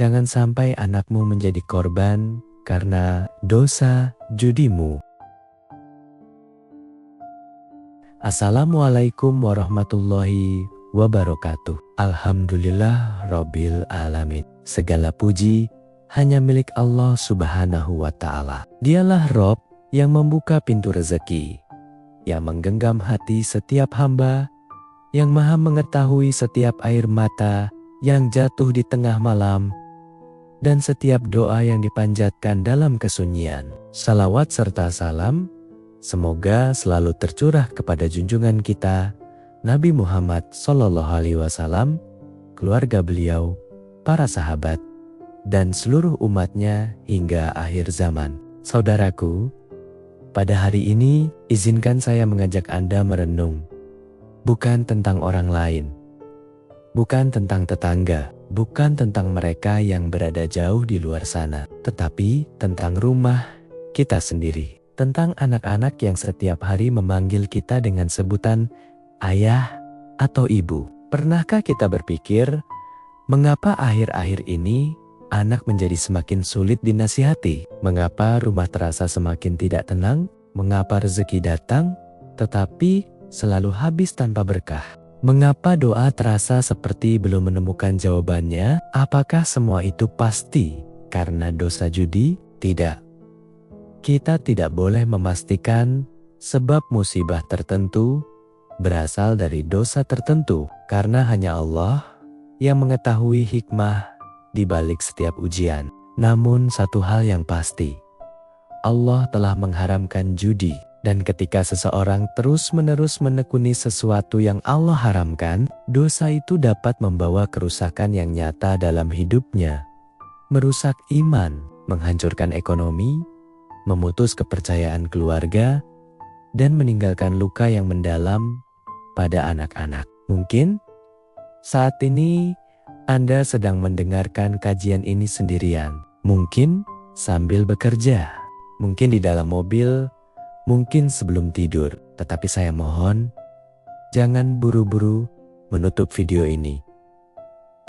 Jangan sampai anakmu menjadi korban karena dosa judimu. Assalamualaikum warahmatullahi wabarakatuh. Alhamdulillah Rabbil Alamin. Segala puji hanya milik Allah Subhanahu wa Ta'ala. Dialah Rob yang membuka pintu rezeki, yang menggenggam hati setiap hamba, yang maha mengetahui setiap air mata yang jatuh di tengah malam, dan setiap doa yang dipanjatkan dalam kesunyian. Salawat serta salam semoga selalu tercurah kepada junjungan kita, Nabi Muhammad SAW, keluarga beliau, para sahabat, dan seluruh umatnya hingga akhir zaman. Saudaraku, pada hari ini izinkan saya mengajak Anda merenung, bukan tentang orang lain, bukan tentang tetangga, bukan tentang mereka yang berada jauh di luar sana, tetapi tentang rumah kita sendiri. Tentang anak-anak yang setiap hari memanggil kita dengan sebutan ayah atau ibu. Pernahkah kita berpikir, mengapa akhir-akhir ini anak menjadi semakin sulit dinasihati? Mengapa rumah terasa semakin tidak tenang? Mengapa rezeki datang, tetapi selalu habis tanpa berkah? Mengapa doa terasa seperti belum menemukan jawabannya? Apakah semua itu pasti karena dosa judi? Tidak. Kita tidak boleh memastikan sebab musibah tertentu berasal dari dosa tertentu, karena hanya Allah yang mengetahui hikmah di balik setiap ujian. Namun satu hal yang pasti, Allah telah mengharamkan judi. Dan ketika seseorang terus-menerus menekuni sesuatu yang Allah haramkan, dosa itu dapat membawa kerusakan yang nyata dalam hidupnya. Merusak iman, menghancurkan ekonomi, memutus kepercayaan keluarga, dan meninggalkan luka yang mendalam pada anak-anak. Mungkin saat ini Anda sedang mendengarkan kajian ini sendirian. Mungkin sambil bekerja, mungkin di dalam mobil, mungkin sebelum tidur, tetapi saya mohon, jangan buru-buru menutup video ini.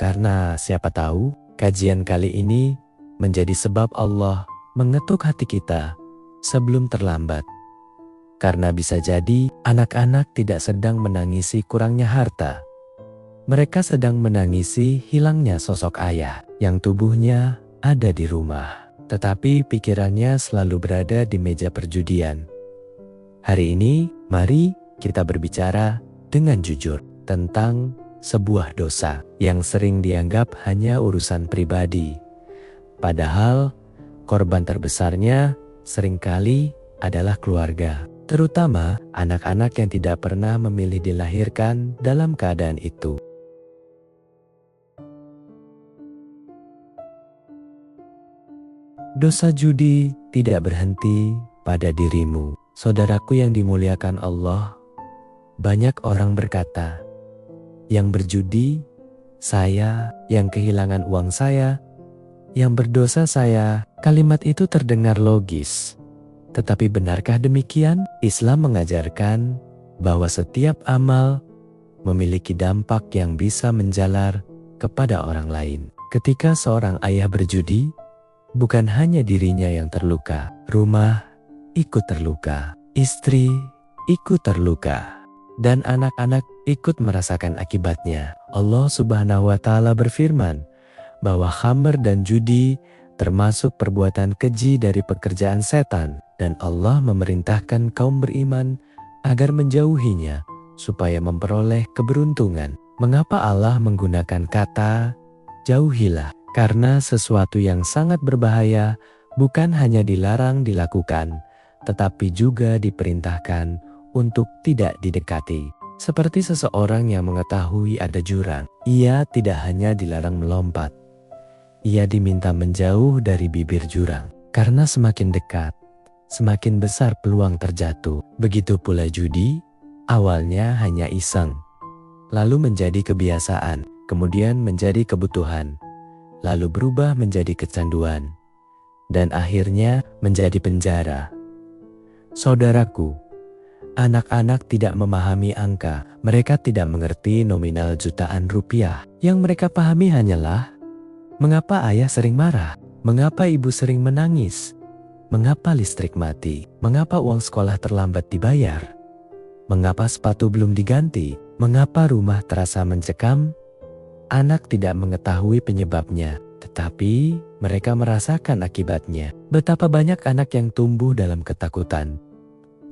Karena siapa tahu, kajian kali ini menjadi sebab Allah mengetuk hati kita sebelum terlambat. Karena bisa jadi anak-anak tidak sedang menangisi kurangnya harta. Mereka sedang menangisi hilangnya sosok ayah yang tubuhnya ada di rumah, tetapi pikirannya selalu berada di meja perjudian. Hari ini, mari kita berbicara dengan jujur tentang sebuah dosa yang sering dianggap hanya urusan pribadi. Padahal, korban terbesarnya seringkali adalah keluarga, terutama anak-anak yang tidak pernah memilih dilahirkan dalam keadaan itu. Dosa judi tidak berhenti pada dirimu. Saudaraku yang dimuliakan Allah, banyak orang berkata, yang berjudi, saya, yang kehilangan uang saya, yang berdosa saya. Kalimat itu terdengar logis. Tetapi benarkah demikian? Islam mengajarkan bahwa setiap amal memiliki dampak yang bisa menjalar kepada orang lain. Ketika seorang ayah berjudi, bukan hanya dirinya yang terluka, rumah ikut terluka, istri ikut terluka, dan anak-anak ikut merasakan akibatnya. Allah Subhanahu wa Ta'ala berfirman bahwa khamr dan judi termasuk perbuatan keji dari pekerjaan setan, dan Allah memerintahkan kaum beriman agar menjauhinya supaya memperoleh keberuntungan. Mengapa Allah menggunakan kata jauhilah? Karena sesuatu yang sangat berbahaya bukan hanya dilarang dilakukan, tetapi juga diperintahkan untuk tidak didekati. Seperti seseorang yang mengetahui ada jurang, ia tidak hanya dilarang melompat, ia diminta menjauh dari bibir jurang. Karena semakin dekat, semakin besar peluang terjatuh. Begitu pula judi, awalnya hanya iseng, lalu menjadi kebiasaan, kemudian menjadi kebutuhan, lalu berubah menjadi kecanduan, dan akhirnya menjadi penjara. Saudaraku, anak-anak tidak memahami angka, mereka tidak mengerti nominal jutaan rupiah. Yang mereka pahami hanyalah Mengapa ayah sering marah? Mengapa ibu sering menangis? Mengapa listrik mati? Mengapa uang sekolah terlambat dibayar? Mengapa sepatu belum diganti? Mengapa rumah terasa mencekam? Anak tidak mengetahui penyebabnya, tetapi mereka merasakan akibatnya. Betapa banyak anak yang tumbuh dalam ketakutan.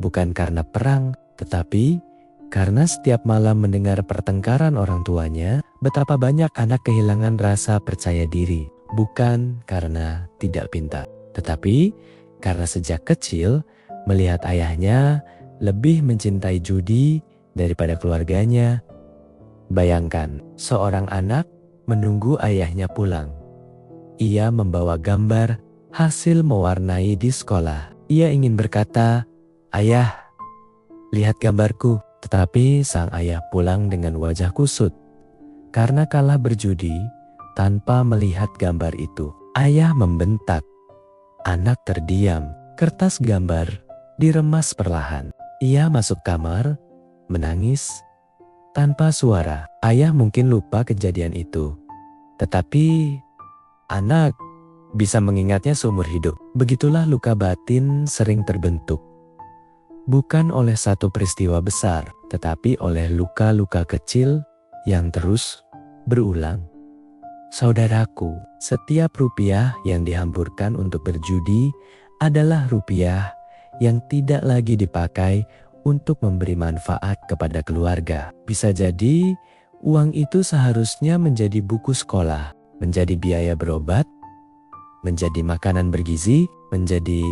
Bukan karena perang, tetapi karena setiap malam mendengar pertengkaran orang tuanya. Betapa banyak anak kehilangan rasa percaya diri. Bukan karena tidak pintar, tetapi karena sejak kecil melihat ayahnya lebih mencintai judi daripada keluarganya. Bayangkan, seorang anak menunggu ayahnya pulang. Ia membawa gambar hasil mewarnai di sekolah. Ia ingin berkata, "Ayah, lihat gambarku." Tetapi sang ayah pulang dengan wajah kusut. Karena kalah berjudi, tanpa melihat gambar itu. Ayah membentak. Anak terdiam. Kertas gambar diremas perlahan. Ia masuk kamar, menangis tanpa suara. Ayah mungkin lupa kejadian itu. Tetapi anak bisa mengingatnya seumur hidup. Begitulah luka batin sering terbentuk. Bukan oleh satu peristiwa besar, tetapi oleh luka-luka kecil yang terus berulang. Saudaraku, setiap rupiah yang dihamburkan untuk berjudi adalah rupiah yang tidak lagi dipakai untuk memberi manfaat kepada keluarga. Bisa jadi uang itu seharusnya menjadi buku sekolah, menjadi biaya berobat, menjadi makanan bergizi, menjadi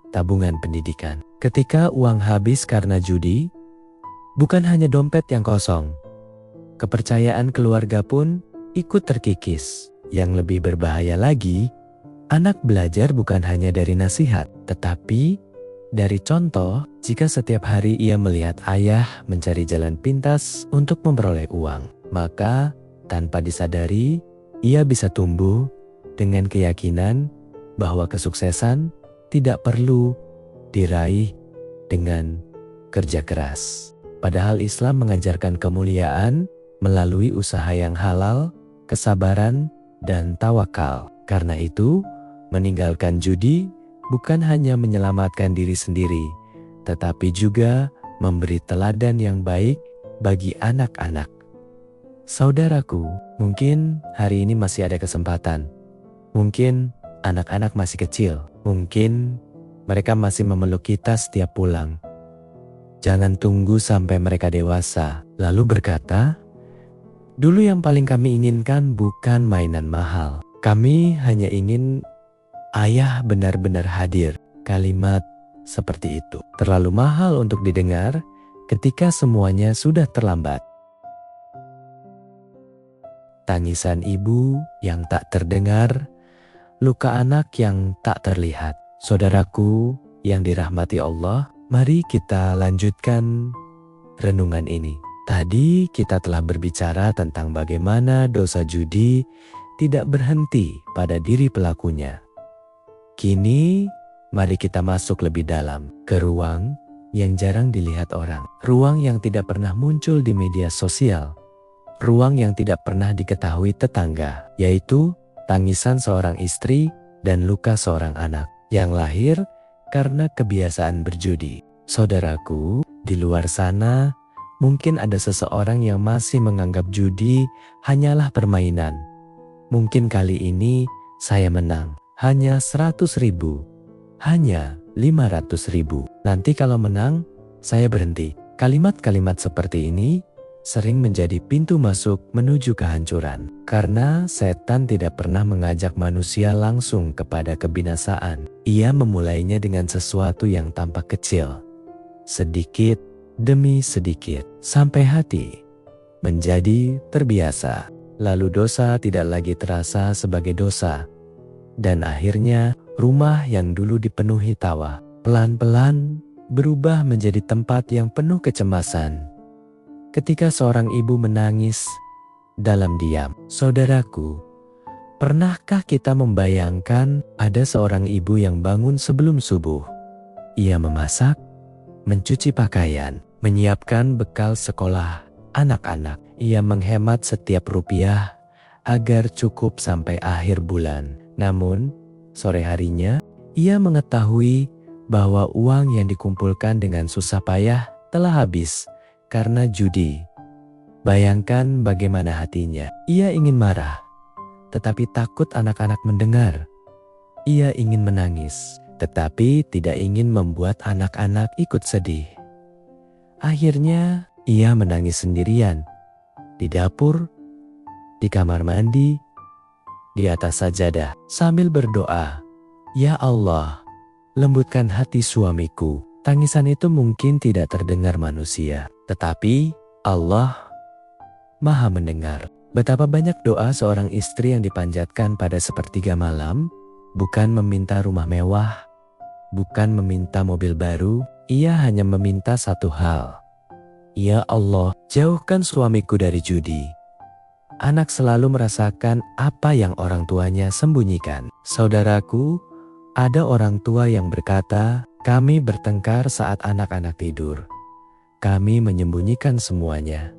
tabungan pendidikan. Ketika uang habis karena judi, bukan hanya dompet yang kosong, kepercayaan keluarga pun ikut terkikis. Yang lebih berbahaya lagi, anak belajar bukan hanya dari nasihat, tetapi dari contoh. Jika setiap hari ia melihat ayah mencari jalan pintas untuk memperoleh uang, maka tanpa disadari ia bisa tumbuh dengan keyakinan bahwa kesuksesan tidak perlu diraih dengan kerja keras. Padahal Islam mengajarkan kemuliaan melalui usaha yang halal, kesabaran, dan tawakal. Karena itu, meninggalkan judi bukan hanya menyelamatkan diri sendiri, tetapi juga memberi teladan yang baik bagi anak-anak. Saudaraku, mungkin hari ini masih ada kesempatan. Mungkin anak-anak masih kecil. Mungkin mereka masih memeluk kita setiap pulang. Jangan tunggu sampai mereka dewasa, lalu berkata, "Dulu yang paling kami inginkan bukan mainan mahal. Kami hanya ingin ayah benar-benar hadir." Kalimat seperti itu terlalu mahal untuk didengar ketika semuanya sudah terlambat. Tangisan ibu yang tak terdengar, luka anak yang tak terlihat. Saudaraku yang dirahmati Allah, mari kita lanjutkan renungan ini. Tadi kita telah berbicara tentang bagaimana dosa judi tidak berhenti pada diri pelakunya. Kini, mari kita masuk lebih dalam ke ruang yang jarang dilihat orang. Ruang yang tidak pernah muncul di media sosial. Ruang yang tidak pernah diketahui tetangga, yaitu tangisan seorang istri dan luka seorang anak yang lahir karena kebiasaan berjudi. Saudaraku, di luar sana mungkin ada seseorang yang masih menganggap judi hanyalah permainan. Mungkin kali ini saya menang hanya 100.000, hanya 500.000. Nanti kalau menang, saya berhenti. Kalimat-kalimat seperti ini sering menjadi pintu masuk menuju kehancuran. Karena setan tidak pernah mengajak manusia langsung kepada kebinasaan. Ia memulainya dengan sesuatu yang tampak kecil. Sedikit demi sedikit, sampai hati menjadi terbiasa. Lalu dosa tidak lagi terasa sebagai dosa. Dan akhirnya rumah yang dulu dipenuhi tawa, pelan-pelan berubah menjadi tempat yang penuh kecemasan. Ketika seorang ibu menangis dalam diam. Saudaraku, pernahkah kita membayangkan ada seorang ibu yang bangun sebelum subuh? Ia memasak, mencuci pakaian, menyiapkan bekal sekolah anak-anak. Ia menghemat setiap rupiah agar cukup sampai akhir bulan. Namun, sore harinya, ia mengetahui bahwa uang yang dikumpulkan dengan susah payah telah habis karena judi. Bayangkan bagaimana hatinya. Ia ingin marah, tetapi takut anak-anak mendengar. Ia ingin menangis, tetapi tidak ingin membuat anak-anak ikut sedih. Akhirnya, ia menangis sendirian, di dapur, di kamar mandi, di atas sajadah, sambil berdoa, "Ya Allah, lembutkan hati suamiku." Tangisan itu mungkin tidak terdengar manusia, tetapi Allah Maha mendengar. Betapa banyak doa seorang istri yang dipanjatkan pada sepertiga malam, bukan meminta rumah mewah, bukan meminta mobil baru, ia hanya meminta satu hal. Ya Allah, jauhkan suamiku dari judi. Anak selalu merasakan apa yang orang tuanya sembunyikan. Saudaraku, ada orang tua yang berkata, kami bertengkar saat anak-anak tidur. Kami menyembunyikan semuanya.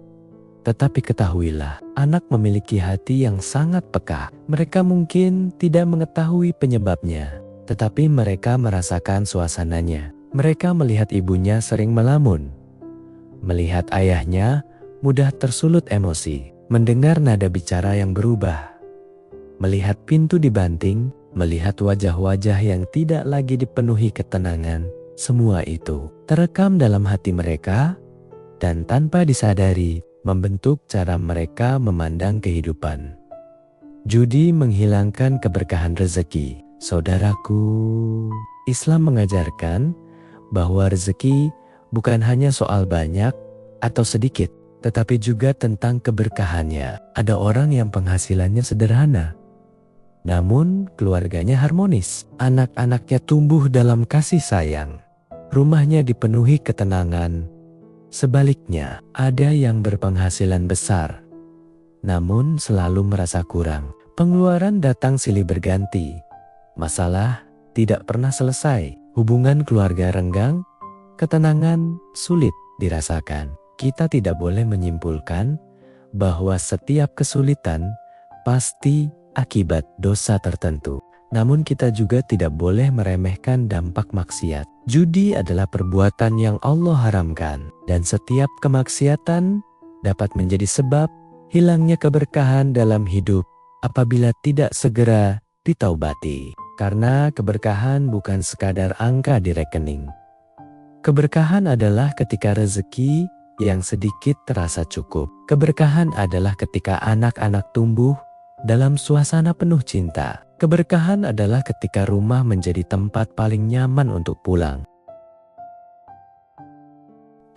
Tetapi ketahuilah, anak memiliki hati yang sangat peka. Mereka mungkin tidak mengetahui penyebabnya, tetapi mereka merasakan suasananya. Mereka melihat ibunya sering melamun, melihat ayahnya mudah tersulut emosi, mendengar nada bicara yang berubah, melihat pintu dibanting, melihat wajah-wajah yang tidak lagi dipenuhi ketenangan. Semua itu terekam dalam hati mereka dan tanpa disadari membentuk cara mereka memandang kehidupan. Judi menghilangkan keberkahan rezeki. Saudaraku, Islam mengajarkan bahwa rezeki bukan hanya soal banyak atau sedikit, tetapi juga tentang keberkahannya. Ada orang yang penghasilannya sederhana, namun keluarganya harmonis. Anak-anaknya tumbuh dalam kasih sayang. Rumahnya dipenuhi ketenangan. Sebaliknya, ada yang berpenghasilan besar, namun selalu merasa kurang. Pengeluaran datang silih berganti. Masalah tidak pernah selesai. Hubungan keluarga renggang, ketenangan sulit dirasakan. Kita tidak boleh menyimpulkan bahwa setiap kesulitan pasti akibat dosa tertentu. Namun kita juga tidak boleh meremehkan dampak maksiat. Judi adalah perbuatan yang Allah haramkan, dan setiap kemaksiatan dapat menjadi sebab hilangnya keberkahan dalam hidup apabila tidak segera ditaubati. Karena keberkahan bukan sekadar angka di rekening. Keberkahan adalah ketika rezeki yang sedikit terasa cukup. Keberkahan adalah ketika anak-anak tumbuh dalam suasana penuh cinta. Keberkahan adalah ketika rumah menjadi tempat paling nyaman untuk pulang.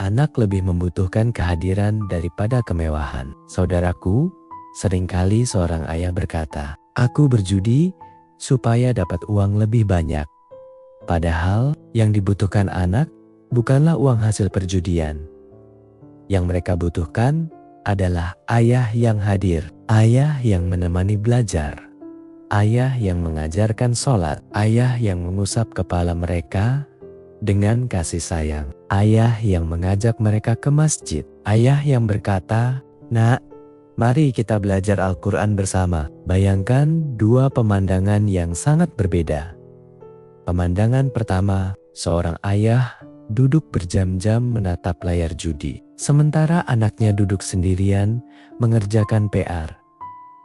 Anak lebih membutuhkan kehadiran daripada kemewahan. Saudaraku, seringkali seorang ayah berkata, "Aku berjudi supaya dapat uang lebih banyak." Padahal yang dibutuhkan anak bukanlah uang hasil perjudian. Yang mereka butuhkan adalah ayah yang hadir, ayah yang menemani belajar, ayah yang mengajarkan sholat, ayah yang mengusap kepala mereka dengan kasih sayang, ayah yang mengajak mereka ke masjid, ayah yang berkata, "Nak, mari kita belajar Al-Quran bersama." Bayangkan dua pemandangan yang sangat berbeda. Pemandangan pertama, seorang ayah duduk berjam-jam menatap layar judi, sementara anaknya duduk sendirian mengerjakan PR.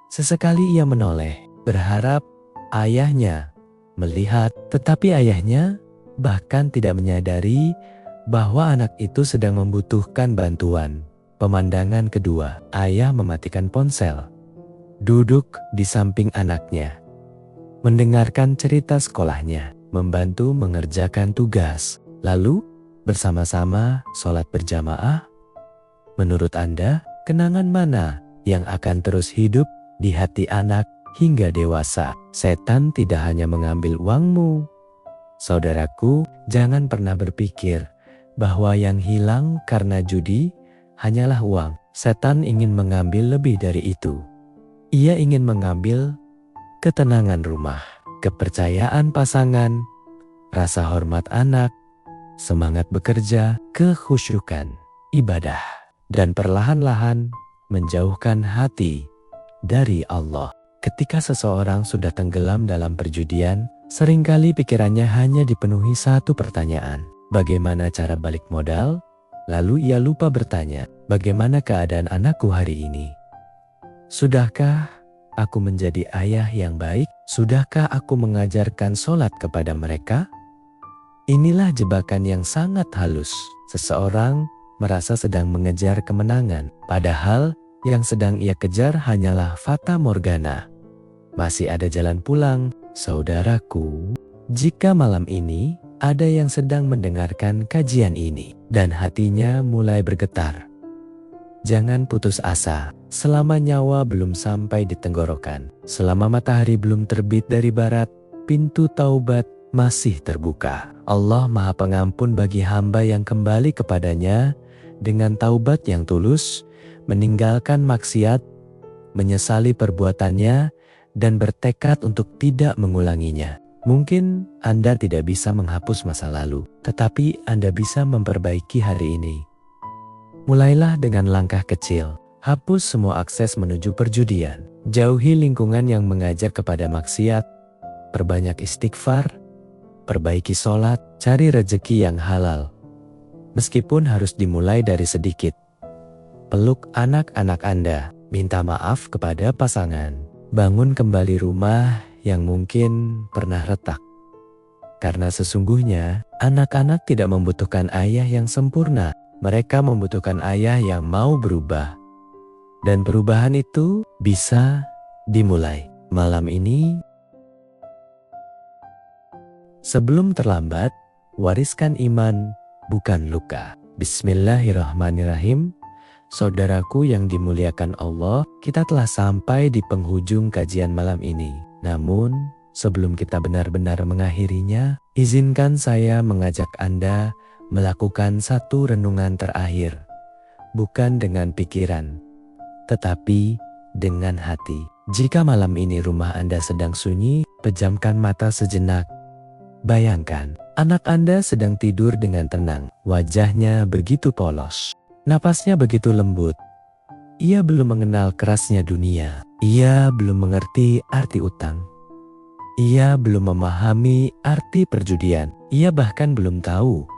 Sesekali ia menoleh, berharap ayahnya melihat, tetapi ayahnya bahkan tidak menyadari bahwa anak itu sedang membutuhkan bantuan. Pemandangan kedua, ayah mematikan ponsel, duduk di samping anaknya, mendengarkan cerita sekolahnya, membantu mengerjakan tugas, lalu bersama-sama sholat berjamaah. Menurut Anda, kenangan mana yang akan terus hidup di hati anak hingga dewasa? Setan tidak hanya mengambil uangmu. Saudaraku, jangan pernah berpikir bahwa yang hilang karena judi hanyalah uang. Setan ingin mengambil lebih dari itu. Ia ingin mengambil ketenangan rumah, kepercayaan pasangan, rasa hormat anak, semangat bekerja, kekhusyukan, ibadah, dan perlahan-lahan menjauhkan hati dari Allah. Ketika seseorang sudah tenggelam dalam perjudian, seringkali pikirannya hanya dipenuhi satu pertanyaan. Bagaimana cara balik modal? Lalu ia lupa bertanya, bagaimana keadaan anakku hari ini? Sudahkah aku menjadi ayah yang baik? Sudahkah aku mengajarkan sholat kepada mereka? Inilah jebakan yang sangat halus. Seseorang merasa sedang mengejar kemenangan, padahal yang sedang ia kejar hanyalah fata morgana. Masih ada jalan pulang, saudaraku. Jika malam ini ada yang sedang mendengarkan kajian ini dan hatinya mulai bergetar, jangan putus asa. Selama nyawa belum sampai di tenggorokan, selama matahari belum terbit dari barat, pintu taubat masih terbuka. Allah Maha Pengampun bagi hamba yang kembali kepadanya dengan taubat yang tulus, meninggalkan maksiat, menyesali perbuatannya, dan bertekad untuk tidak mengulanginya. Mungkin Anda tidak bisa menghapus masa lalu, tetapi Anda bisa memperbaiki hari ini. Mulailah dengan langkah kecil. Hapus semua akses menuju perjudian. Jauhi lingkungan yang mengajak kepada maksiat. Perbanyak istighfar. Perbaiki sholat. Cari rezeki yang halal. Meskipun harus dimulai dari sedikit. Peluk anak-anak Anda. Minta maaf kepada pasangan. Bangun kembali rumah yang mungkin pernah retak. Karena sesungguhnya anak-anak tidak membutuhkan ayah yang sempurna. Mereka membutuhkan ayah yang mau berubah. Dan perubahan itu bisa dimulai malam ini. Sebelum terlambat, wariskan iman, bukan luka. Bismillahirrahmanirrahim. Saudaraku yang dimuliakan Allah, kita telah sampai di penghujung kajian malam ini. Namun, sebelum kita benar-benar mengakhirinya, izinkan saya mengajak Anda melakukan satu renungan terakhir. Bukan dengan pikiran, tetapi dengan hati. Jika malam ini rumah Anda sedang sunyi, pejamkan mata sejenak. Bayangkan, anak Anda sedang tidur dengan tenang. Wajahnya begitu polos. Napasnya begitu lembut. Ia belum mengenal kerasnya dunia. Ia belum mengerti arti utang. Ia belum memahami arti perjudian. Ia bahkan belum tahu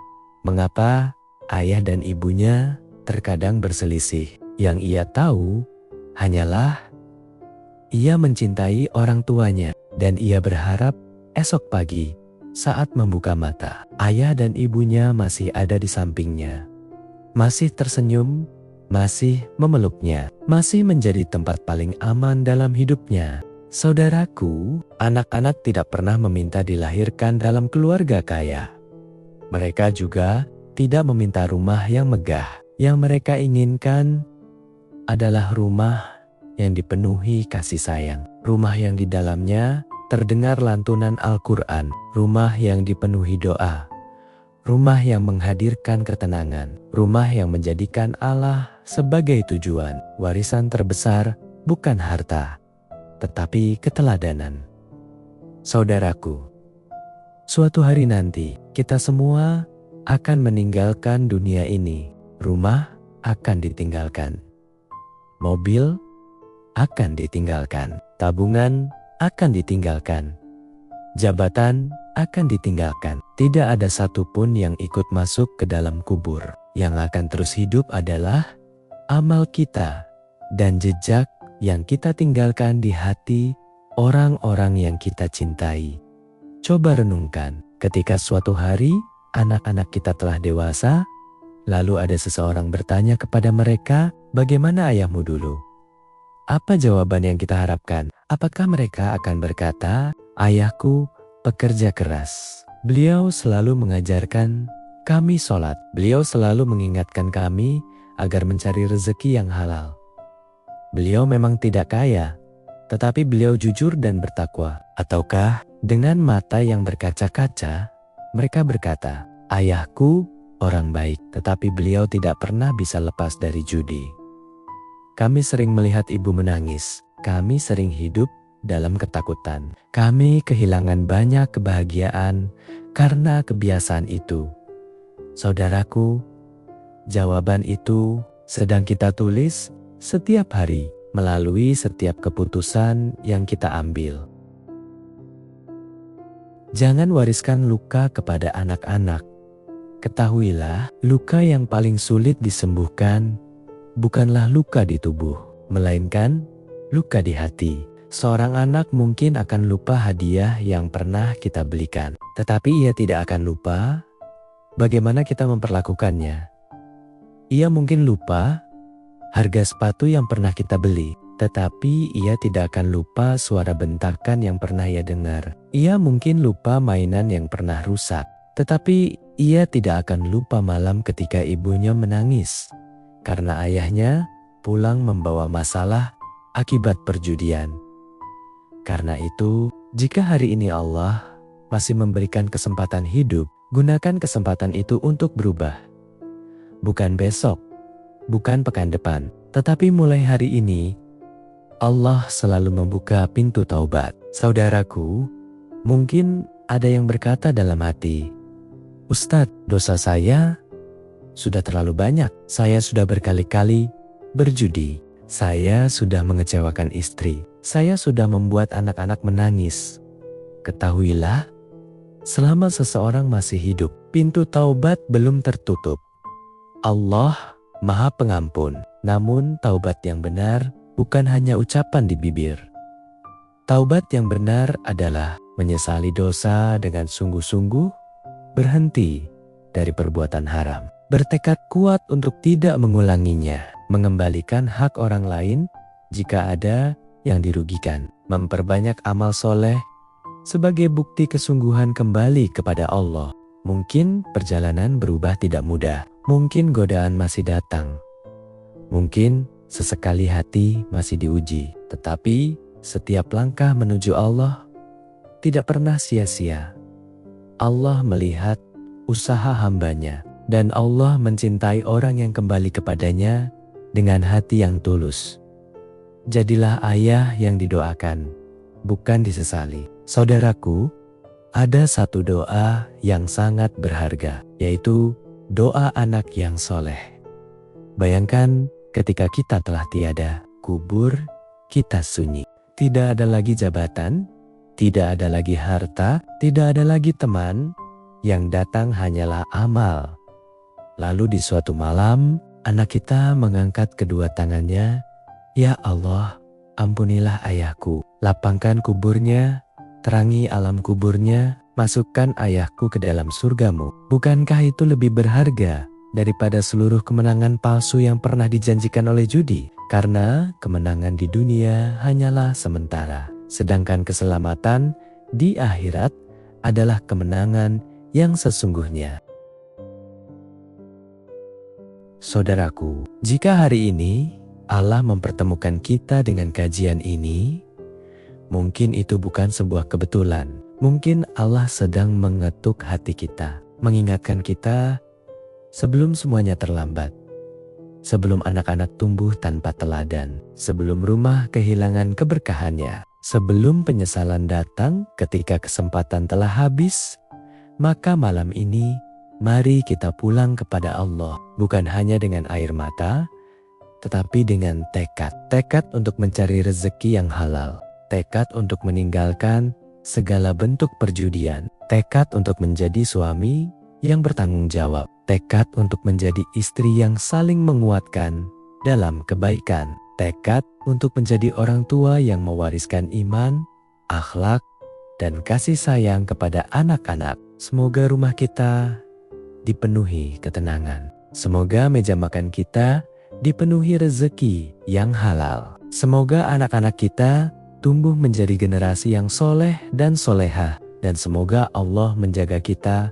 mengapa ayah dan ibunya terkadang berselisih. Yang ia tahu hanyalah ia mencintai orang tuanya dan ia berharap esok pagi saat membuka mata, ayah dan ibunya masih ada di sampingnya. Masih tersenyum, masih memeluknya, masih menjadi tempat paling aman dalam hidupnya. Saudaraku, anak-anak tidak pernah meminta dilahirkan dalam keluarga kaya. Mereka juga tidak meminta rumah yang megah. Yang mereka inginkan adalah rumah yang dipenuhi kasih sayang. Rumah yang di dalamnya terdengar lantunan Al-Quran. Rumah yang dipenuhi doa. Rumah yang menghadirkan ketenangan. Rumah yang menjadikan Allah sebagai tujuan. Warisan terbesar bukan harta, tetapi keteladanan. Saudaraku, suatu hari nanti kita semua akan meninggalkan dunia ini. Rumah akan ditinggalkan. Mobil akan ditinggalkan. Tabungan akan ditinggalkan. Jabatan akan ditinggalkan. Tidak ada satupun yang ikut masuk ke dalam kubur. Yang akan terus hidup adalah amal kita dan jejak yang kita tinggalkan di hati orang-orang yang kita cintai. Coba renungkan, ketika suatu hari anak-anak kita telah dewasa, lalu ada seseorang bertanya kepada mereka, bagaimana ayahmu dulu? Apa jawaban yang kita harapkan? Apakah mereka akan berkata, ayahku pekerja keras. Beliau selalu mengajarkan kami sholat. Beliau selalu mengingatkan kami agar mencari rezeki yang halal. Beliau memang tidak kaya, tetapi beliau jujur dan bertakwa. Ataukah dengan mata yang berkaca-kaca, mereka berkata, ayahku orang baik, tetapi beliau tidak pernah bisa lepas dari judi. Kami sering melihat ibu menangis. Kami sering hidup dalam ketakutan. Kami kehilangan banyak kebahagiaan karena kebiasaan itu. Saudaraku, jawaban itu sedang kita tulis setiap hari melalui setiap keputusan yang kita ambil. Jangan wariskan luka kepada anak-anak. Ketahuilah, luka yang paling sulit disembuhkan bukanlah luka di tubuh, melainkan luka di hati. Seorang anak mungkin akan lupa hadiah yang pernah kita belikan, tetapi ia tidak akan lupa bagaimana kita memperlakukannya. Ia mungkin lupa harga sepatu yang pernah kita beli, tetapi ia tidak akan lupa suara bentakan yang pernah ia dengar. Ia mungkin lupa mainan yang pernah rusak, tetapi ia tidak akan lupa malam ketika ibunya menangis karena ayahnya pulang membawa masalah akibat perjudian. Karena itu, jika hari ini Allah masih memberikan kesempatan hidup, gunakan kesempatan itu untuk berubah. Bukan besok, bukan pekan depan, tetapi mulai hari ini, Allah selalu membuka pintu taubat. Saudaraku, mungkin ada yang berkata dalam hati, "Ustadz, dosa saya sudah terlalu banyak. Saya sudah berkali-kali berjudi. Saya sudah mengecewakan istri. Saya sudah membuat anak-anak menangis." Ketahuilah, selama seseorang masih hidup, pintu taubat belum tertutup. Allah Maha Pengampun, namun taubat yang benar bukan hanya ucapan di bibir. Taubat yang benar adalah menyesali dosa dengan sungguh-sungguh, berhenti dari perbuatan haram, bertekad kuat untuk tidak mengulanginya, mengembalikan hak orang lain jika ada yang dirugikan, memperbanyak amal soleh sebagai bukti kesungguhan kembali kepada Allah. Mungkin perjalanan berubah tidak mudah, mungkin godaan masih datang, mungkin sesekali hati masih diuji, tetapi setiap langkah menuju Allah tidak pernah sia-sia. Allah melihat usaha hambanya, dan Allah mencintai orang yang kembali kepadanya dengan hati yang tulus. Jadilah ayah yang didoakan, bukan disesali. Saudaraku, ada satu doa yang sangat berharga, yaitu doa anak yang soleh. Bayangkan ketika kita telah tiada, kubur kita sunyi. Tidak ada lagi jabatan, tidak ada lagi harta, tidak ada lagi teman, yang datang hanyalah amal. Lalu di suatu malam, anak kita mengangkat kedua tangannya, "Ya Allah, ampunilah ayahku, lapangkan kuburnya, terangi alam kuburnya, masukkan ayahku ke dalam surgamu." Bukankah itu lebih berharga daripada seluruh kemenangan palsu yang pernah dijanjikan oleh judi? Karena kemenangan di dunia hanyalah sementara, sedangkan keselamatan di akhirat adalah kemenangan yang sesungguhnya. Saudaraku, jika hari ini Allah mempertemukan kita dengan kajian ini, mungkin itu bukan sebuah kebetulan. Mungkin Allah sedang mengetuk hati kita, mengingatkan kita sebelum semuanya terlambat. Sebelum anak-anak tumbuh tanpa teladan, sebelum rumah kehilangan keberkahannya, sebelum penyesalan datang ketika kesempatan telah habis, maka malam ini mari kita pulang kepada Allah, bukan hanya dengan air mata, tetapi dengan tekad. Tekad untuk mencari rezeki yang halal, tekad untuk meninggalkan segala bentuk perjudian, tekad untuk menjadi suami yang bertanggung jawab, tekad untuk menjadi istri yang saling menguatkan dalam kebaikan, tekad untuk menjadi orang tua yang mewariskan iman, akhlak, dan kasih sayang kepada anak-anak. Semoga rumah kita dipenuhi ketenangan. Semoga meja makan kita dipenuhi rezeki yang halal. Semoga anak-anak kita tumbuh menjadi generasi yang soleh dan solehah. Dan semoga Allah menjaga kita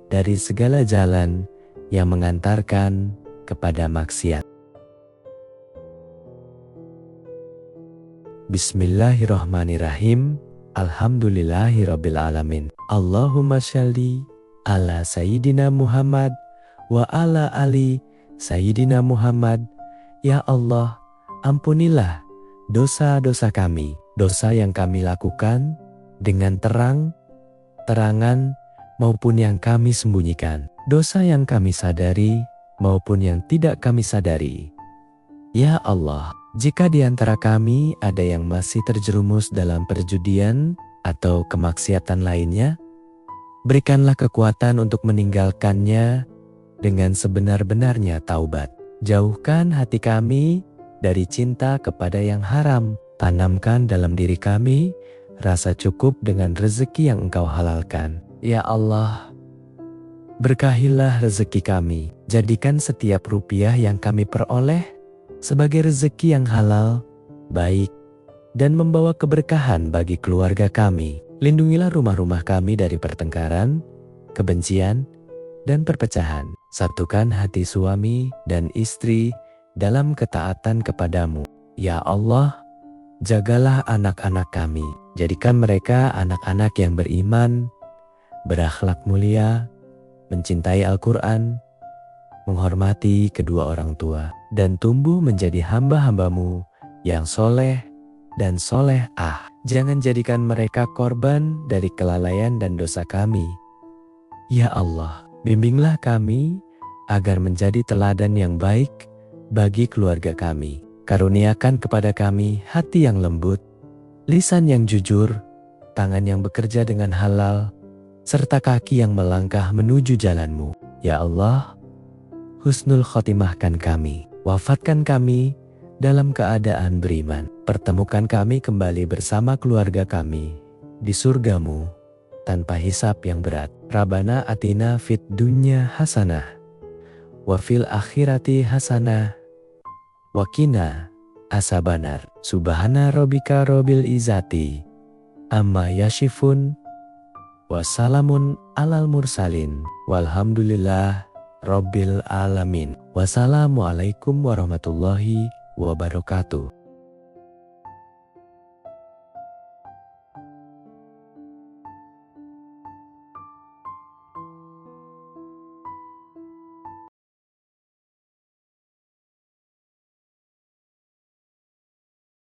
dari segala jalan yang mengantarkan kepada maksiat. Bismillahirrahmanirrahim. Alhamdulillahirabbil alamin. Allahumma shalli ala Sayyidina Muhammad wa ala ali Sayyidina Muhammad. Ya Allah, ampunilah dosa-dosa kami, dosa yang kami lakukan dengan terang-terangan maupun yang kami sembunyikan, dosa yang kami sadari maupun yang tidak kami sadari. Ya Allah, Jika di antara kami ada yang masih terjerumus dalam perjudian atau kemaksiatan lainnya, berikanlah kekuatan untuk meninggalkannya dengan sebenar-benarnya taubat. Jauhkan hati kami dari cinta kepada yang haram. Tanamkan dalam diri kami rasa cukup dengan rezeki yang Engkau halalkan. Ya Allah, berkahilah rezeki kami. Jadikan setiap rupiah yang kami peroleh sebagai rezeki yang halal, baik, dan membawa keberkahan bagi keluarga kami. Lindungilah rumah-rumah kami dari pertengkaran, kebencian, dan perpecahan. Satukan hati suami dan istri dalam ketaatan kepadamu. Ya Allah, jagalah anak-anak kami. Jadikan mereka anak-anak yang beriman, berakhlak mulia, mencintai Al-Quran, menghormati kedua orang tua, dan tumbuh menjadi hamba-hambamu yang soleh dan solehah. Jangan jadikan mereka korban dari kelalaian dan dosa kami. Ya Allah, bimbinglah kami agar menjadi teladan yang baik bagi keluarga kami. Karuniakan kepada kami hati yang lembut, lisan yang jujur, tangan yang bekerja dengan halal, serta kaki yang melangkah menuju jalan-Mu. Ya Allah, husnul khotimahkan kami, wafatkan kami dalam keadaan beriman. Pertemukan kami kembali bersama keluarga kami di surga-Mu tanpa hisab yang berat. Rabbana atina fid dunya hasanah wa fil akhirati hasanah wa qina asabanar. Subhana rabbika rabbil izzati amma yasifun wa salamun alal mursalin walhamdulillah Rabbil alamin. Wassalamualaikum warahmatullahi wabarakatuh.